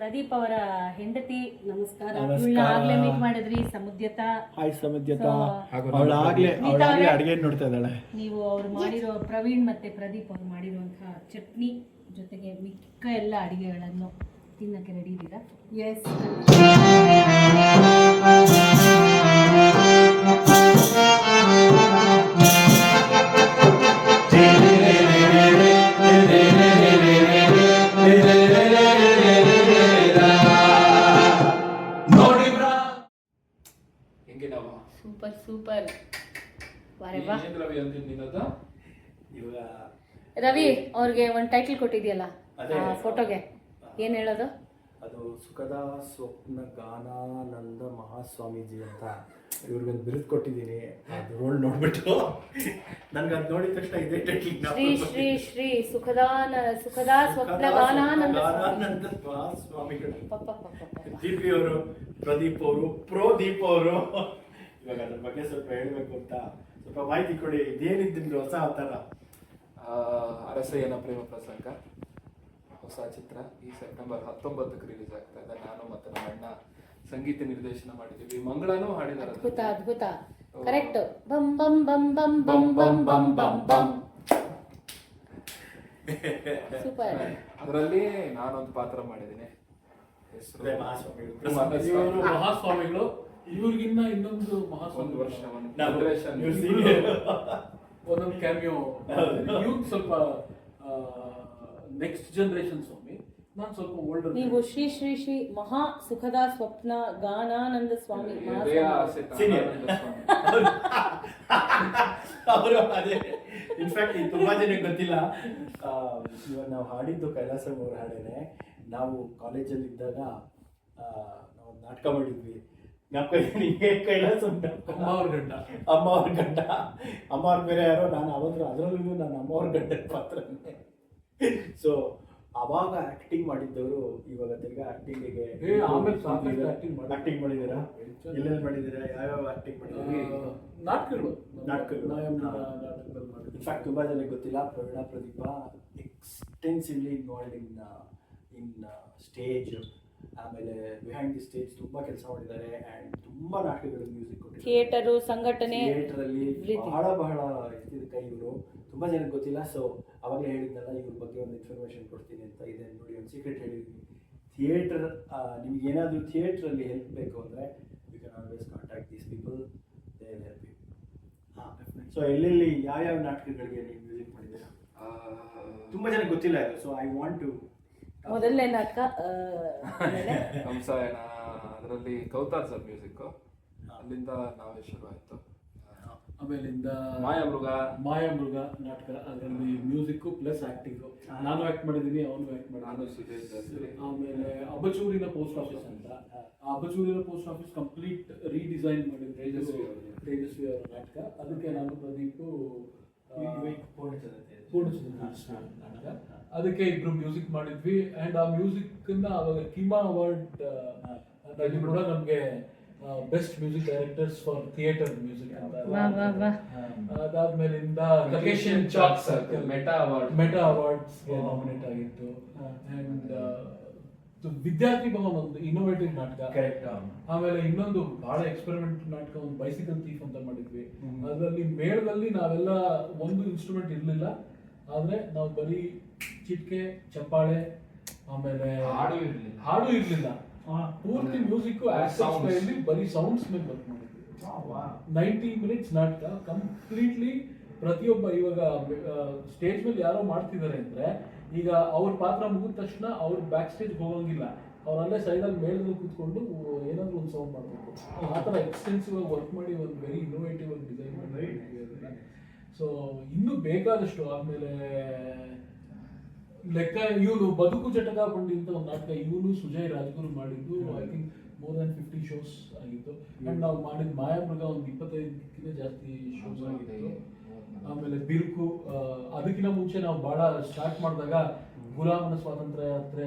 ಪ್ರದೀಪ್ ಅವರ ಹೆಂಡತಿ. ನಮಸ್ಕಾರ. ಆಗ್ಲೇ ಮೀಟ್ ಮಾಡಿದ್ರಿ ಸಮುದ್ಯತ. ಹಾಯ್ ಸಮುದ್ಯತ. ಅವಳಾಗ್ಲೇ ಅಡಿಗೆ ನೋಡ್ತಾ ಇದ್ದಾಳೆ. ನೀವು ಅವ್ರು ಮಾಡಿರೋ ಪ್ರವೀಣ್ ಮತ್ತೆ ಪ್ರದೀಪ್ ಅವ್ರು ಮಾಡಿರುವಂತಹ ಚಟ್ನಿ ಜೊತೆಗೆ ಮಿಕ್ಕ ಎಲ್ಲ ಅಡಿಗೆಗಳನ್ನು ತಿನ್ನಕ್ಕೆ ರೆಡಿ ಇದ್ದೀರಾ? ಎಸ್. Super super. ರವಿ ಅವ್ರಿಗೆ ಒಂದು ಟೈಟಲ್ ಕೊಟ್ಟಿದ್ಯಲ್ಲ ಫೋಟೋಗೆ, ಏನ್ ಹೇಳೋದು? ಅದು ಸುಖದ ಸ್ವಪ್ನ ಗಾನಾನಂದ ಮಹಾಸ್ವಾಮೀಜಿ ಅಂತ ಇವ್ರಿಗೊಂದು ಬಿರುದು ಕೊಟ್ಟಿದ್ದೀನಿ. ಅದು ರೋಲ್ ನೋಡ್ಬಿಟ್ಟು ನನ್ಗೆ ಅದು ನೋಡಿದ ತಕ್ಷಣ ಇದೇ ಟೈಟಲ್. ಶ್ರೀ ಶ್ರೀ ಶ್ರೀ ಸುಖದ ಸ್ವಪ್ನ ಗಾನಾನಂದ ಮಹಾಸ್ವಾಮಿಗಳು. ದೀಪಿ ಅವರು, ಪ್ರದೀಪ್ ಅವರು, ಪ್ರೋ ದೀಪ್ ಅವರು. ಇವಾಗ ಅದ್ರ ಬಗ್ಗೆ ಸ್ವಲ್ಪ ಹೇಳ್ಬೇಕು ಅಂತ ಸ್ವಲ್ಪ ಮಾಹಿತಿ ಕೊಡಿ. ಇದೇನಿದ್ದು ಹೊಸ ಅವತಾರ? ಅರಸಯ್ಯನ ಪ್ರೇಮ ಪ್ರಸಂಗ ಹೊಸ ಚಿತ್ರ ಈ ಸೆಪ್ಟೆಂಬರ್ 19ಕ್ಕೆ ರಿಲೀಸ್ ಆಗ್ತಾ ಇದೆ. ನಾನು ಮತ್ತು ನಮ್ಮ ಅಣ್ಣ ಸಂಗೀತ ನಿರ್ದೇಶನ ಮಾಡಿದ್ದೀವಿ. ಮಂಗಳನೂ ಹಾಡಿದ್ದಾರೆ. ಅದ್ಭುತ ಅದ್ಭುತ. ಕರೆಕ್ಟ್. ಬಂ ಬಂ ಬಂ ಬಂ ಬಂ ಬಂ ಬಂ ಬಂ ಬಂ. ಸೂಪರ್. ಅದರಲ್ಲಿ ನಾನೊಂದು ಪಾತ್ರ ಮಾಡಿದ್ದೀನಿ. ಹೆಸರು ಮಹಾಸ್ವಾಮಿಗಳು. ಇವ್ರಿಗಿನ್ನ ಇನ್ನೊಂದು ಮಹಾಸ್ವಾಮಿ ವರ್ಷ ಒಂದೊಂದು ಕ್ಯಾಮಿಯೋ. ಇವ್ರು ಸ್ವಲ್ಪ ನೆಕ್ಸ್ಟ್ ಜನರೇಷನ್ ಸ್ವಾಮಿ, ನಾನು ಸ್ವಲ್ಪ ಓಲ್ಡರ್. ನೀವು ಶ್ರೀ ಶ್ರೀ ಶ್ರೀ ಮಹಾ ಸುಖದ ಸ್ವಪ್ನ ಗಾನಾನಂದ ಸ್ವಾಮಿ ಅವರು. ಅದೇ ಇನ್ಫ್ಯಾಕ್ಟ್ ತುಂಬಾ ಜನಕ್ಕೆ ಗೊತ್ತಿಲ್ಲ. ಇವಾಗ ನಾವು ಹಾಡಿದ್ದು ಕೈಲಾಸಂ ಅವ್ರ ಹಾಡೇನೆ. ನಾವು ಕಾಲೇಜಲ್ಲಿ ಇದ್ದಾಗ ನಾವು ನಾಟಕ ಮಾಡಿದ್ವಿ. ಜ್ಞಾಪಕ ಇದೆ ನಿಮಗೆ? ಕೈಲಾಸ ಉಂಟು. ಅಮ್ಮ ಅವ್ರ ಗಂಡ. ಅಮ್ಮ ಅವ್ರ ಗಂಡ. ಅಮ್ಮ ಅವ್ರ ಬೇರೆ ಯಾರೋ, ನಾನು ಅದರಲ್ಲೂ ನಾನು ಅಮ್ಮ ಅವ್ರ ಗಂಡನ ಪಾತ್ರನೇ. ಸೊ ಅವಾಗ ಆಕ್ಟಿಂಗ್ ಮಾಡಿದ್ದವರು ಇವಾಗ ತಿರ್ಗಾ ಆಕ್ಟಿಂಗಿಗೆ ಆಮೇಲೆ ಸಾಕಷ್ಟು ಆಕ್ಟಿಂಗ್ ಮಾಡಿದ್ದೀರಾ? ಎಲ್ಲೆಲ್ಲಿ ಮಾಡಿದ್ದೀರಾ? ಯಾವ್ಯಾವ ಆಕ್ಟಿಂಗ್ ಮಾಡಿದ್ದೀರಿ? ನಾಟಕಗಳು. ಇನ್ಫ್ಯಾಕ್ಟ್ ತುಂಬಾ ಜನಕ್ಕೆ ಗೊತ್ತಿಲ್ಲ, Praveena Pradeepa extensively involved in stage, ಆಮೇಲೆ ಬಿಹೈಂಡ್ ದಿ ಸ್ಟೇಜ್ ತುಂಬಾ ಕೆಲಸ ಮಾಡಿದ್ದಾರೆ. ಆ್ಯಂಡ್ ತುಂಬಾ ನಾಟಕಗಳಿಗೆ ಮ್ಯೂಸಿಕ್ ಕೊಟ್ಟಿದ್ದಾರೆ. ಥಿಯೇಟರು, ಸಂಘಟನೆ, ಥಿಯೇಟರಲ್ಲಿ ಬಹಳ ಇರ್ತಿದ್ದ ಕೈ ಇವರು. ತುಂಬ ಜನಕ್ಕೆ ಗೊತ್ತಿಲ್ಲ. ಸೊ ಅವಾಗಲೇ ಹೇಳಿದ್ನಲ್ಲ, ಇವ್ರ ಬಗ್ಗೆ ಒಂದು ಇನ್ಫಾರ್ಮೇಷನ್ ಕೊಡ್ತೀನಿ ಅಂತ. ಇದೆ ನೋಡಿ, ಒಂದು ಸೀಕ್ರೆಟ್ ಹೇಳಿದ್ದೀನಿ. ಥಿಯೇಟರ್, ನಿಮ್ಗೆ ಏನಾದರೂ ಥಿಯೇಟ್ರಲ್ಲಿ ಹೆಲ್ಪ್ ಬೇಕು ಅಂದರೆ you can always contact these people, they will help you. ಹಾಂ, ಸೊ ಎಲ್ಲೆಲ್ಲಿ ಯಾವ್ಯಾವ ನಾಟಕಗಳಿಗೆ ನೀವು ಮ್ಯೂಸಿಕ್ ಮಾಡಿದ್ದೀರಾ? ತುಂಬ ಜನಕ್ಕೆ ಗೊತ್ತಿಲ್ಲ ಇದು. ಸೊ ಐ ವಾಂಟ್ ಟು ಮೊದಲನೇ ನಾಟಕ ಕಂಸಾಯಣ, ಅದರಲ್ಲಿ ಕೌತಾರ್ ಸರ್ ಮ್ಯೂಸಿಕ್ಕು, ಅಲ್ಲಿಂದ ನಾವೇ ಶುರು ಆಯಿತು. ಆಮೇಲಿಂದ ಮಾಯಾಮೃಗ ನಾಟಕ, ಅದರಲ್ಲಿ ಮ್ಯೂಸಿಕ್ ಪ್ಲಸ್ ಆಕ್ಟಿಂಗ್. ನಾನು ಆಕ್ಟ್ ಮಾಡಿದ್ದೀನಿ, ಅವನು ಆಕ್ಟ್ ನಾನು ಮಾಡಿದ್ದೀನಿ. ಸುರೇಶ್. ಆಮೇಲೆ ಅಬಚೂರಿನ ಪೋಸ್ಟ್ ಆಫೀಸ್ ಅಂತ, ಆ ಅಬಚೂರಿನ ಪೋಸ್ಟ್ ಆಫೀಸ್ ಕಂಪ್ಲೀಟ್ ರೀಡಿಸೈನ್ ಮಾಡಿದ್ರು ತೇಜಸ್ವಿ ಅವರ ನಾಟಕ. ಅದಕ್ಕೆ ನಾನು ಪ್ರದೀಪ್ ಪೂರ್ಣಚಂದ್ರ ನಾಟಕ, ಅದಕ್ಕೆ ಇಬ್ರು ಮ್ಯೂಸಿಕ್ ಮಾಡಿದ್ವಿ. ಅಂಡ್ ಆ ಮ್ಯೂಸಿಕ್ ಅವಾಗ ಕಿಮಾ ಅವಾರ್ಡ್ ಕೂಡ ನಮ್ಗೆ best music directors for theatre music ಅಂತ. ಅದಾದ್ಮೇಲಿಂದ location chalk circle META awards nominate ಆಗಿತ್ತು. ಅಂಡ್ ವಿದ್ಯಾರ್ಥಿ ಭವನ್ ಒಂದು ಇನ್ನೋವೇಟಿವ್ ನಾಟಕ. ಕರೆಕ್ಟ್. ಆಮೇಲೆ ಇನ್ನೊಂದು ಬಹಳ ಎಕ್ಸ್ಪೆರಿಮೆಂಟ್ ನಾಟಕ, ಒಂದು ಬೈಸಿಕಲ್ ಥೀಫ್ ಅಂತ ಮಾಡಿದ್ವಿ. ಅದರಲ್ಲಿ ಮೇಳದಲ್ಲಿ ನಾವೆಲ್ಲ ಒಂದು ಇನ್ಸ್ಟ್ರೂಮೆಂಟ್ ಇರಲಿಲ್ಲ, ಆದ್ರೆ ನಾವು ಬರೀ ಚಿಟ್ಕೆ, ಚಪ್ಪಾಳೆ, ಆಮೇಲೆ ಹಾಡು ಇರಲಿಲ್ಲ, ಪೂರ್ತಿ ಮ್ಯೂಸಿಕ್ ಬರೀ ಸೌಂಡ್ಸ್ ಮೇಲೆ ವರ್ಕ್ ಮಾಡಿದ್ವಿ. 90 minutes ನಾಟಕ ಕಂಪ್ಲೀಟ್ಲಿ. ಪ್ರತಿಯೊಬ್ಬ ಇವಾಗ ಸ್ಟೇಜ್ ಮೇಲೆ ಯಾರೋ ಮಾಡ್ತಿದ್ದಾರೆ ಅಂದ್ರೆ, ಈಗ ಅವ್ರ ಪಾತ್ರ ಮುಗಿದ ತಕ್ಷಣ ಅವ್ರು ಬ್ಯಾಕ್ ಸ್ಟೇಜ್ ಹೋಗಂಗಿಲ್ಲ, ಅವರಲ್ಲೇ ಸೈಡಲ್ಲಿ ಮೇಳದಲ್ಲಿ ಕೂತ್ಕೊಂಡು ಏನಾದರೂ ಒಂದು ಸೌಂಡ್ ಮಾಡಬೇಕು. ಆ ಥರ ಎಕ್ಸ್ಟೆನ್ಸಿವ್ ಆಗಿ ವರ್ಕ್ ಮಾಡಿ ಒಂದು ವೆರಿ ಇನ್ನೋವೇಟಿವ್ ಆಗಿ ಡಿಸೈನ್ ಮಾಡಿ. ಸೊ ಇನ್ನೂ ಬೇಕಾದಷ್ಟು. ಆಮೇಲೆ ಲೆಕ್ಕ ಇವನು ಬದುಕು ಜಟಕ ಬಂಡಿ ಅಂತ ಒಂದು ನಾಟಕ, ಇವನು ಸುಜಯ್ ರಾಜ್ಗುರು ಮಾಡಿದ್ದು. I think more than 50 shows ಆಗಿತ್ತು. ಅಂಡ್ ನಾವು ಮಾಡಿದ ಮಾಯಾಮೃಗ ಒಂದು 25ಕ್ಕಿಂತ ಜಾಸ್ತಿ ಶೋಸ್ ಆಗಿತ್ತು. ಆಮೇಲೆ ಬಿರುಕು, ಅದಕ್ಕಿಂತ ಮುಂಚೆ ನಾವು ಬಹಳ ಸ್ಟಾರ್ಟ್ ಮಾಡಿದಾಗ ಗುಲಾಮನ ಸ್ವಾತಂತ್ರ್ಯ ಯಾತ್ರೆ,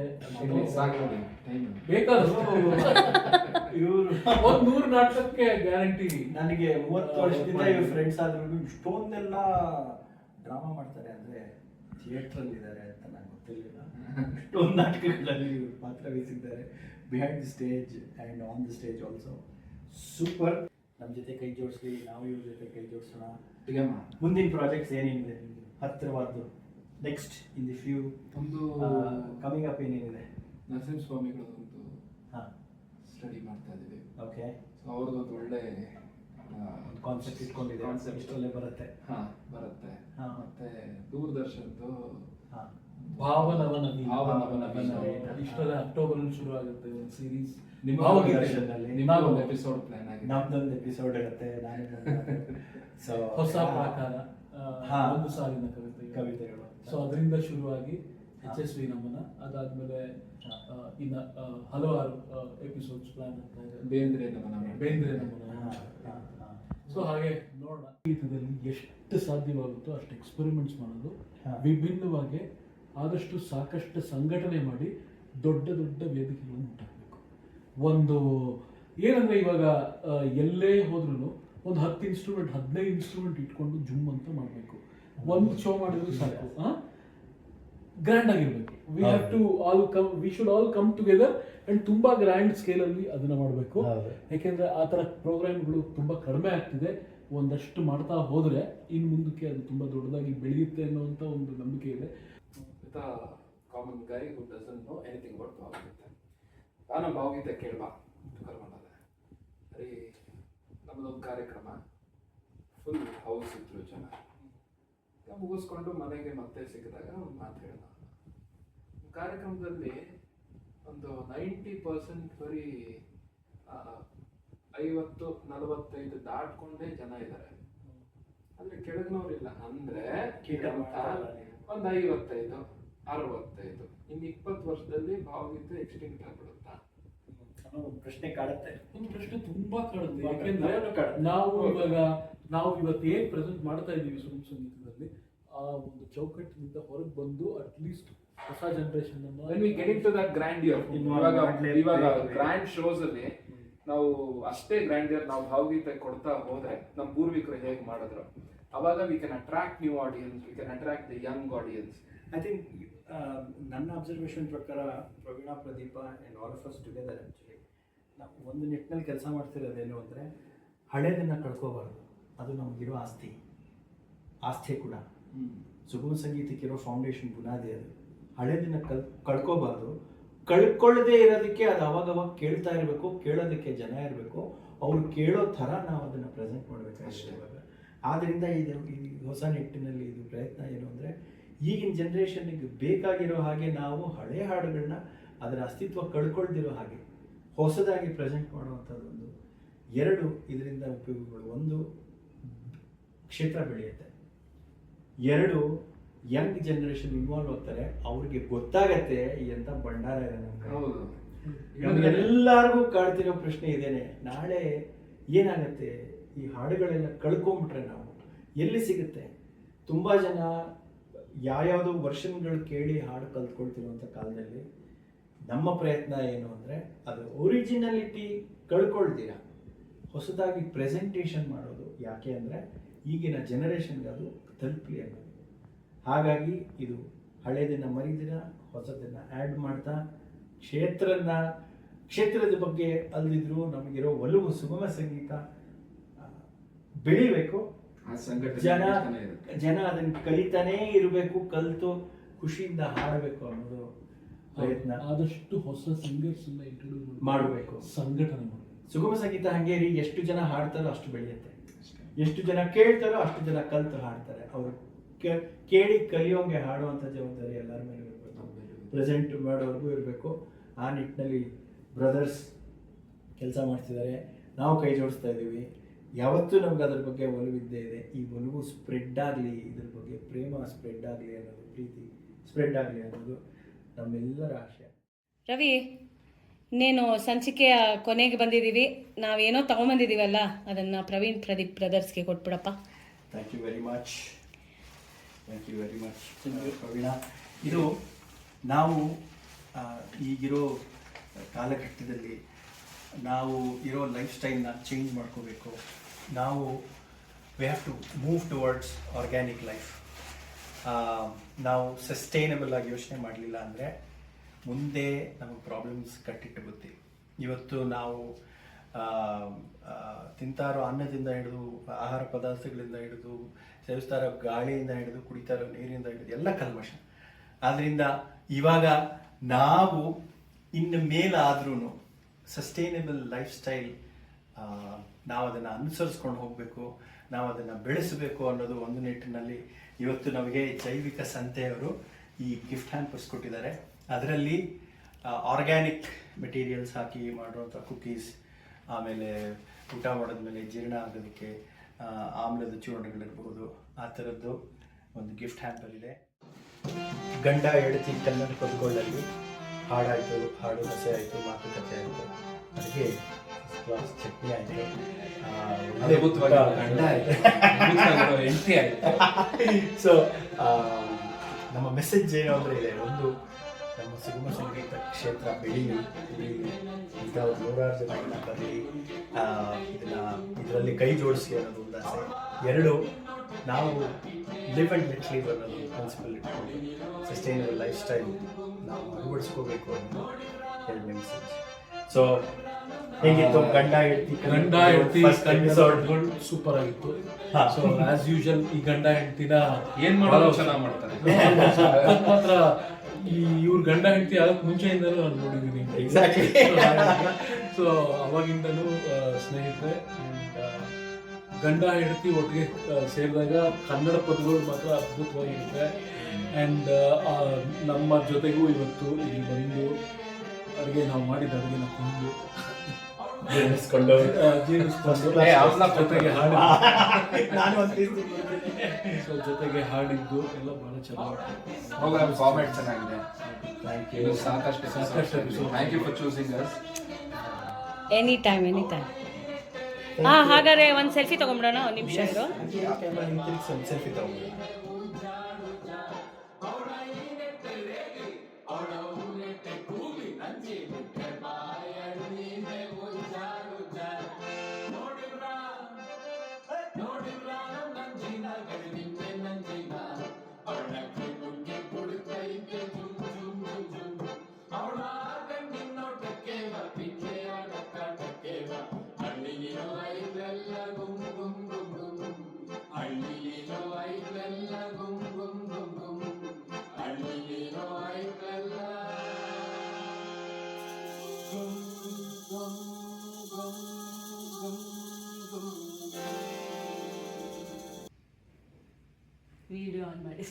ಬೇಕಾದಷ್ಟು ಇವರು 100 ನಾಟಕಕ್ಕೆ ಗ್ಯಾರಂಟಿ. ನನಗೆ 30 ವರ್ಷದಿಂದ ಇವ್ರ ಫ್ರೆಂಡ್ಸ್ ಆದ್ರೂ ಇಷ್ಟೊಂದೆಲ್ಲ ಡ್ರಾಮಾ ಮಾಡ್ತಾರೆ ಅಂದರೆ ಥಿಯೇಟ್ರಲ್ಲಿ ಇದ್ದಾರೆ ಅಂತ ನಂಗೆ ಗೊತ್ತಿರಲಿಲ್ಲ. ಇಷ್ಟೊಂದು ನಾಟಕಗಳಲ್ಲಿ ಇವರು ಪಾತ್ರ ವಹಿಸಿದ್ದಾರೆ, behind the stage and on the stage also. Super. ನಮ್ಮ ಜೊತೆ ಕೈ ಜೋಡಿಸ್ಲಿ, ನಾವು ಇವ್ರ ಜೊತೆ ಕೈ ಜೋಡಿಸೋಣ. ಮುಂದಿನ ಪ್ರಾಜೆಕ್ಟ್ಸ್ ಏನೇನಿದೆ ಹತ್ತಿರವಾದ್ದು? ನೆಕ್ಸ್ಟ್ ಇನ್ ದಿ ಫ್ಯೂ ಒಂದು ಕಮಿಂಗ್ ಅಪ್ ಏನೇನಿದೆ? ನರಸಿಂಹಸ್ವಾಮಿಗಳದೊಂದು ಹಾಂ, ಸ್ಟಡಿ ಮಾಡ್ತಾ ಇದ್ದೀವಿ. ಓಕೆ. ಸೊ ಅವ್ರದ್ದೊಂದು ಒಳ್ಳೆ ಕಾನ್ಸೆಪ್ಟ್ ಇಟ್ಕೊಂಡಿದೆ, ಇಷ್ಟರಲ್ಲೇ ಬರುತ್ತೆ. ಬರುತ್ತೆ. ಹಾಂ. ಮತ್ತೆ ದೂರದರ್ಶನದ್ದು ಹಾಂ, ಭಾವನವನ ಇಷ್ಟರಲ್ಲೇ ಅಕ್ಟೋಬರ್ ಶುರು ಆಗುತ್ತೆ ಒಂದು ಸೀರೀಸ್. ನಿಮ್ಮದೊಂದು ಎಪಿಸೋಡ್ ಪ್ಲಾನ್ ಆಗಿದೆ. ನಮ್ದೊಂದು ಎಪಿಸೋಡ್ ಇರುತ್ತೆ. ಸೊ ಹೊಸ ಪ್ರಕಾರ ಒಂದು ಸಾಲಿನ ಕವಿತೆಗಳು. ಸೊ ಅದರಿಂದ ಶುರುವಾಗಿ HSV ನಮನ, ಅದಾದ್ಮೇಲೆ ಇನ್ನು ಹಲವಾರು ಎಪಿಸೋಡ್ಸ್ ಪ್ಲಾನ್ ಆಗ್ತಾ ಇದೆ. ಬೇಂದ್ರೆ ನಮನ. ಸೊ ಹಾಗೆ ನೋಡೋಣ, ಗೀತದಲ್ಲಿ ಎಷ್ಟು ಸಾಧ್ಯವಾಗುತ್ತೋ ಅಷ್ಟು ಎಕ್ಸ್ಪೆರಿಮೆಂಟ್ಸ್ ಮಾಡೋದು, ವಿಭಿನ್ನವಾಗಿ ಆದಷ್ಟು ಸಾಕಷ್ಟು ಸಂಘಟನೆ ಮಾಡಿ ದೊಡ್ಡ ದೊಡ್ಡ ವೇದಿಕೆಗಳನ್ನು ಉಂಟಾಗಬೇಕು. ಒಂದು ಏನಂದ್ರೆ ಇವಾಗ ಎಲ್ಲೇ ಹೋದ್ರೂ ಒಂದು 10 ಇನ್ಸ್ಟ್ರೂಮೆಂಟ್ 15 ಇನ್ಸ್ಟ್ರೂಮೆಂಟ್ ಇಟ್ಕೊಂಡು ಜುಮ್ ಅಂತ ಮಾಡಬೇಕು. ಒಂದು ಶೋ ಮಾಡಿದ್ರು ಸಾಕು, ಗ್ರ್ಯಾಂಡ್ ಆಗಿರ್ಬೇಕು. We should all come together and ತುಂಬಾ ಗ್ರ್ಯಾಂಡ್ ಸ್ಕೇಲಲ್ಲಿ ಅದನ್ನ ಮಾಡಬೇಕು. ಯಾಕೆಂದ್ರೆ ಆ ಥರ ಪ್ರೋಗ್ರಾಮ್ಗಳು ತುಂಬಾ ಕಡಿಮೆ ಆಗ್ತಿದೆ. ಒಂದಷ್ಟು ಮಾಡ್ತಾ ಹೋದ್ರೆ ಇನ್ನು ಮುಂದಕ್ಕೆ ಅದು ತುಂಬಾ ದೊಡ್ಡದಾಗಿ ಬೆಳೆಯುತ್ತೆ ಅನ್ನುವಂಥ ಒಂದು ನಂಬಿಕೆ ಇದೆ. Common Guy who doesn't know anything about ಭಾವಗೀತೆ. ನಾನು ಭಾವಗೀತೆ ಕೇಳ್ಬಾ ಕರ್ಕೊಂಡಾಗ ಬರೀ ನಮ್ಮದೊಂದು ಕಾರ್ಯಕ್ರಮ, ಫುಲ್ ಹೌಸ್ ಇದ್ರು ಜನ. ಮುಗಿಸ್ಕೊಂಡು ಮನೆಗೆ ಮತ್ತೆ ಸಿಕ್ಕಿದಾಗ ಒಂದು ಮಾತು ಹೇಳ್ದ, ಕಾರ್ಯಕ್ರಮದಲ್ಲಿ ಒಂದು 90% ಬರೀ 50-45 ದಾಟ್ಕೊಂಡೇ ಜನ ಇದ್ದಾರೆ, ಅಂದ್ರೆ ಕೆಳಗಿನವ್ರಿಲ್ಲ. ಅಂದ್ರೆ ಒಂದು 55-65, ಇನ್ನು 20 ವರ್ಷದಲ್ಲಿ ಭಾವಗೀತೆ ಎಕ್ಸ್ಟಿಂಕ್ಟ್ ಆಗ್ಬಿಡುತ್ತಾ? ಅನ್ನೋ ಒಂದು ಪ್ರಶ್ನೆ ಕಾಡುತ್ತೆ. ಒಂದು ಪ್ರಶ್ನೆ ತುಂಬಾ ಕಾಡುತ್ತೆ. ತುಂಬಾ ಯಾಕೆಂದ್ರೆ ನಮ್ಮನ್ನು ಕಾಡುತ್ತೆ. ನಾವು ಇವತ್ತು ಏನ್ ಪ್ರೆಸೆಂಟ್ ಮಾಡ್ತಾ ಇದ್ದೀವಿ ಸುಗಮ ಸಂಗೀತದಲ್ಲಿ, ಆ ಒಂದು ಚೌಕಟ್ಟಿನಿಂದ ಹೊರಗೆ ಬಂದು ಅಟ್ಲೀಸ್ಟ್ ಹೊಸ generation when we get into that grandeur, ಇವಾಗ ಗ್ರ್ಯಾಂಡ್ ಶೋಸ್ ಅಲ್ಲಿ ನಾವು ಅಷ್ಟೇ ಗ್ರ್ಯಾಂಡಿಯರ್ ನಾವು ಭಾವಗೀತೆ ಕೊಡ್ತಾ ಹೋದ್ರೆ ನಮ್ಮ ಪೂರ್ವಿಕರು ಹೇಗೆ ಮಾಡಿದ್ರು, ಅವಾಗ we can attract new audience, we can attract the young audience. I think ನನ್ನ ಅಬ್ಸರ್ವೇಷನ್ ಪ್ರಕಾರ Praveena, Pradeepa and all of us together actually ನಾವು ಒಂದು ನಿಟ್ಟಿನಲ್ಲಿ ಕೆಲಸ ಮಾಡ್ತಿರೋದೇನು ಅಂದರೆ ಹಳೇದನ್ನು ಕಳ್ಕೋಬಾರ್ದು. ಅದು ನಮಗಿರೋ ಆಸ್ತಿ ಕೂಡ. ಸುಗಮ ಸಂಗೀತಕ್ಕಿರೋ ಫೌಂಡೇಶನ್ ಬುನಾದಿ ಅದು. ಹಳೇದನ್ನು ಕಳ್ಕೋಬಾರ್ದು. ಕಳ್ಕೊಳ್ಳದೆ ಇರೋದಕ್ಕೆ ಅದು ಅವಾಗವಾಗ ಕೇಳ್ತಾ ಇರಬೇಕು, ಕೇಳೋದಕ್ಕೆ ಜನ ಇರಬೇಕು, ಅವ್ರು ಕೇಳೋ ಥರ ನಾವು ಅದನ್ನು ಪ್ರೆಸೆಂಟ್ ಮಾಡಬೇಕು ಅಷ್ಟೇ. ಇವಾಗ ಆದ್ದರಿಂದ ಈ ಹೊಸ ನಿಟ್ಟಿನಲ್ಲಿ ಇದು ಪ್ರಯತ್ನ ಏನು ಅಂದರೆ ಈಗಿನ ಜನ್ರೇಷನ್ನಿಗೆ ಬೇಕಾಗಿರೋ ಹಾಗೆ ನಾವು ಹಳೆ ಹಾಡುಗಳನ್ನ ಅದರ ಅಸ್ತಿತ್ವ ಕಳ್ಕೊಳ್ದಿರೋ ಹಾಗೆ ಹೊಸದಾಗಿ ಪ್ರೆಸೆಂಟ್ ಮಾಡುವಂಥದ್ದೊಂದು. 2 ಇದರಿಂದ ಉಪಯೋಗಗಳು. 1 ಕ್ಷೇತ್ರ ಬೆಳೆಯುತ್ತೆ, 2 ಯಂಗ್ ಜನ್ರೇಷನ್ ಇನ್ವಾಲ್ವ್ ಆಗ್ತಾರೆ, ಅವ್ರಿಗೆ ಗೊತ್ತಾಗತ್ತೆ ಎಂಥ ಭಂಡಾರ ಇದೆ ನಮ್ಗೆ. ಎಲ್ಲರಿಗೂ ಕಾಡ್ತಿರೋ ಪ್ರಶ್ನೆ ಇದೇನೆ, ನಾಳೆ ಏನಾಗತ್ತೆ ಈ ಹಾಡುಗಳೆಲ್ಲ ಕಳ್ಕೊಂಬಿಟ್ರೆ ನಾವು ಎಲ್ಲಿ ಸಿಗುತ್ತೆ? ತುಂಬ ಜನ ಯಾವ್ಯಾವುದೋ ವರ್ಷನ್ಗಳು ಕೇಳಿ ಹಾಡು ಕಲ್ತ್ಕೊಳ್ತಿರುವಂಥ ಕಾಲದಲ್ಲಿ ನಮ್ಮ ಪ್ರಯತ್ನ ಏನು ಅಂದರೆ ಅದು ಒರಿಜಿನಲಿಟಿ ಕಳ್ಕೊಳ್ತೀರ, ಹೊಸದಾಗಿ ಪ್ರೆಸೆಂಟೇಷನ್ ಮಾಡೋದು. ಯಾಕೆ ಅಂದರೆ ಈಗಿನ ಜನರೇಷನ್ಗೆ ಅದು ತಲುಪಲಿ ಅನ್ನೋದು. ಹಾಗಾಗಿ ಇದು ಹಳೇದನ್ನು ಮರಿದಿರ ಹೊಸದನ್ನು ಆ್ಯಡ್ ಮಾಡ್ತಾ ಕ್ಷೇತ್ರದ ಬಗ್ಗೆ ಅಲ್ಲದಿದ್ರೂ ನಮಗಿರೋ ಒಲವು ಸುಗಮ ಸಂಗೀತ ಬೆಳಿಬೇಕು. ಜನ ಅದನ್ನು ಕಲಿತಾನೇ ಇರಬೇಕು, ಕಲಿತು ಖುಷಿಯಿಂದ ಹಾಡಬೇಕು ಅನ್ನೋದು ಪ್ರಯತ್ನ. ಆದಷ್ಟು ಹೊಸ ಸಿಂಗರ್ಸ್ ಇಂಟ್ರೊಡ್ಯೂಸ್ ಮಾಡಬೇಕು, ಸಂಘಟನೆ ಮಾಡಬೇಕು. ಸುಗಮ ಸಂಗೀತ ಹಂಗೆ ರೀ, ಎಷ್ಟು ಜನ ಹಾಡ್ತಾರೋ ಅಷ್ಟು ಬೆಳೆಯುತ್ತೆ, ಎಷ್ಟು ಜನ ಕೇಳ್ತಾರೋ ಅಷ್ಟು ಜನ ಕಲಿತು ಹಾಡ್ತಾರೆ. ಅವರು ಕೇಳಿ ಕಲಿಯೋಂಗೆ ಹಾಡುವಂಥ ಜವಾಬ್ದಾರಿ ಎಲ್ಲರ ಮೇಲೆ ಇರಬೇಕು, ಪ್ರೆಸೆಂಟ್ ಮಾಡೋರ್ಗೂ ಇರಬೇಕು. ಆ ನಿಟ್ಟಿನಲ್ಲಿ ಬ್ರದರ್ಸ್ ಕೆಲಸ ಮಾಡ್ತಿದ್ದಾರೆ, ನಾವು ಕೈ ಜೋಡಿಸ್ತಾ ಇದ್ದೀವಿ. ಯಾವತ್ತೂ ನಮ್ಗೆ ಅದ್ರ ಬಗ್ಗೆ ಒಲವಿದ್ದೇ ಇದೆ. ಈ ಒಲವು ಸ್ಪ್ರೆಡ್ ಆಗಲಿ, ಇದ್ರ ಬಗ್ಗೆ ಪ್ರೇಮ ಸ್ಪ್ರೆಡ್ ಆಗಲಿ ಅನ್ನೋದು, ಪ್ರೀತಿ ಸ್ಪ್ರೆಡ್ ಆಗಲಿ ಅನ್ನೋದು ನಮ್ಮೆಲ್ಲರ ಆಶಯ. ರವಿ, ಇನ್ನೇನು ಸಂಚಿಕೆಯ ಕೊನೆಗೆ ಬಂದಿದ್ದೀವಿ. ನಾವೇನೋ ತಗೊಂಬಂದಿದ್ದೀವಲ್ಲ ಅದನ್ನು ಪ್ರವೀಣ್, ಪ್ರದೀಪ್ ಬ್ರದರ್ಸ್ಗೆ ಕೊಟ್ಬಿಡಪ್ಪ. Thank you very much Praveen. ಇದು ನಾವು ಈಗಿರೋ ಕಾಲಘಟ್ಟದಲ್ಲಿ ನಾವು ಇರೋ ಲೈಫ್ ಸ್ಟೈಲ್ನ ಚೇಂಜ್ ಮಾಡ್ಕೋಬೇಕು. We have to move towards organic life. ನಾವು ಸಸ್ಟೈನಬಲ್ ಆಗಿ ಯೋಚನೆ ಮಾಡಲಿಲ್ಲ ಅಂದರೆ ಮುಂದೆ ನಮಗೆ ಪ್ರಾಬ್ಲಮ್ಸ್ ಕಟ್ಟಿಟ್ಟು ಬುತ್ತಿ. ಇವತ್ತು ನಾವು ತಿಂತಾರೋ ಅನ್ನದಿಂದ ಹಿಡಿದು, ಆಹಾರ ಪದಾರ್ಥಗಳಿಂದ ಹಿಡಿದು, ಸೇವಿಸ್ತಾ ಇರೋ ಗಾಳಿಯಿಂದ ಹಿಡಿದು, ಕುಡಿತಾ ಇರೋ ನೀರಿಂದ ಹಿಡಿದು ಎಲ್ಲ ಕಲ್ಮಶ. ಆದ್ದರಿಂದ ಇವಾಗ ನಾವು ಇನ್ನು ಮೇಲಾದ್ರೂ ಸಸ್ಟೈನಬಲ್ ಲೈಫ್ ಸ್ಟೈಲ್ ನಾವು ಅದನ್ನು ಅನುಸರಿಸ್ಕೊಂಡು ಹೋಗಬೇಕು, ನಾವು ಅದನ್ನು ಬೆಳೆಸಬೇಕು ಅನ್ನೋದು ಒಂದು ನಿಟ್ಟಿನಲ್ಲಿ ಇವತ್ತು ನಮಗೆ ಜೈವಿಕ ಸಂತೆಯವರು ಈ ಗಿಫ್ಟ್ ಹ್ಯಾಂಪರ್ಸ್ ಕೊಟ್ಟಿದ್ದಾರೆ. ಅದರಲ್ಲಿ ಆರ್ಗ್ಯಾನಿಕ್ ಮೆಟೀರಿಯಲ್ಸ್ ಹಾಕಿ ಮಾಡುವಂಥ ಕುಕೀಸ್, ಆಮೇಲೆ ಊಟ ಮಾಡಿದ್ಮೇಲೆ ಜೀರ್ಣ ಆಗೋದಕ್ಕೆ ಆಮ್ಲದ ಚೂರ್ಣಗಳಿರ್ಬೋದು, ಆ ಥರದ್ದು ಒಂದು ಗಿಫ್ಟ್ ಹ್ಯಾಂಪರ್ ಇದೆ. ಗಂಡ ಹೆಂಡತಿ ಕನ್ನಡ ಪದಗಳಲ್ಲಿ ಹಾಡಾಯಿತು, ಹಾಡು ರಸೆ ಆಯಿತು, ಮಾತುಕತೆ ಆಯಿತು, ಅದಕ್ಕೆ ಚಟ್ನಿ ಆಯಿತು, ಗಂಡ ಆಯಿತು. ಸೊ ನಮ್ಮ ಮೆಸೇಜ್ ಏನು ಅಂದರೆ ಇದೆ, ಒಂದು ನಮ್ಮ ಸುಗಮ ಸಂಗೀತ ಕ್ಷೇತ್ರ ಬೆಳೀಲಿ, ಇಂಥ ನೂರಾರು ಜನ ಬರಲಿ, ಇದರಲ್ಲಿ ಕೈ ಜೋಡಿಸಿ ಅನ್ನೋದು ಒಂದು ಆಸೆ. 2, ನಾವು ಲಿವ್ ಆ್ಯಂಡ್ ಲೆಟ್ ಲಿವ್ ಅನ್ನೋದು ಪ್ರಿನ್ಸಿಪಲ್ ಇಟ್ಕೊಂಡು ಸಸ್ಟೈನಬಲ್ ಲೈಫ್ ಸ್ಟೈಲ್ ನಾವು ಅಳವಡಿಸ್ಕೋಬೇಕು ಅನ್ನೋದು 2ನೇ ಮೆಸೇಜ್. ಸೊ ಹೇಗಿತ್ತು ಗಂಡ ಹೆಂಡತಿ ಎಪಿಸೋಡ್ಗಳು? ಸೂಪರ್ ಆಗಿತ್ತು. ಸೊ ಆಸ್ ಯೂಶುವಲ್ ಈ ಗಂಡ ಹೆಂಡತಿನ ಏನ್ ಮಾಡೋದು ಚೆನ್ನಾಗಿ ಮಾಡ್ತಾರೆ ಮಾತ್ರ. ಇವ್ರ ಗಂಡ ಹೆಂಡತಿ ಅದಕ್ಕೆ ಮುಂಚೆಯಿಂದಲೂ ನಾನು ನೋಡಿದ್ದೀನಿ. ಎಕ್ಸಾಕ್ಟ್ಲಿ. ಸೊ ಅವಾಗಿಂದಲೂ ಸ್ನೇಹಿತರೆ. ಗಂಡ ಹೆಂಡತಿ ಒಟ್ಟಿಗೆ ಸೇರಿದಾಗ ಕನ್ನಡ ಪದಗಳು ಮಾತ್ರ ಅದ್ಭುತವಾಗಿರುತ್ತೆ. ಆ್ಯಂಡ್ ನಮ್ಮ ಜೊತೆಗೂ ಇವತ್ತು ಇಲ್ಲಿ ಬಂದು ಅಡುಗೆ ನಾವು ಮಾಡಿದ ಅಡುಗೆನ ತಿಂದು ಜೀರ್ಣಿಸ್ಕೊಂಡು ಜೊತೆಗೆ ಹಾಡಿ ಜೊತೆಗೆ ಹಾಡಿದ್ದು ಎಲ್ಲ ಬಹಳ ಚೆನ್ನಾಗಿ ಫಾರ್ಮ್ಯಾಟ್ ಚೆನ್ನಾಗಿದೆ. Thank you. ಸಾಕಷ್ಟು thank you for choosing us. Any time ಹಾಗಾದ್ರೆ ಒಂದು ಸೆಲ್ಫಿ ತೊಗೊಂಬಿಡೋಣ, ಒಂದು ನಿಮಿಷ ಇರು. ಆ ಕ್ಯಾಮ್ರಾ ಹಿಂತಿರುಗಿಸಿ ಒಂದು ಸೆಲ್ಫಿ ತಗೊಂಡು. ವಿಡಿಯೋ ಆನ್ ಮಾಡಿ.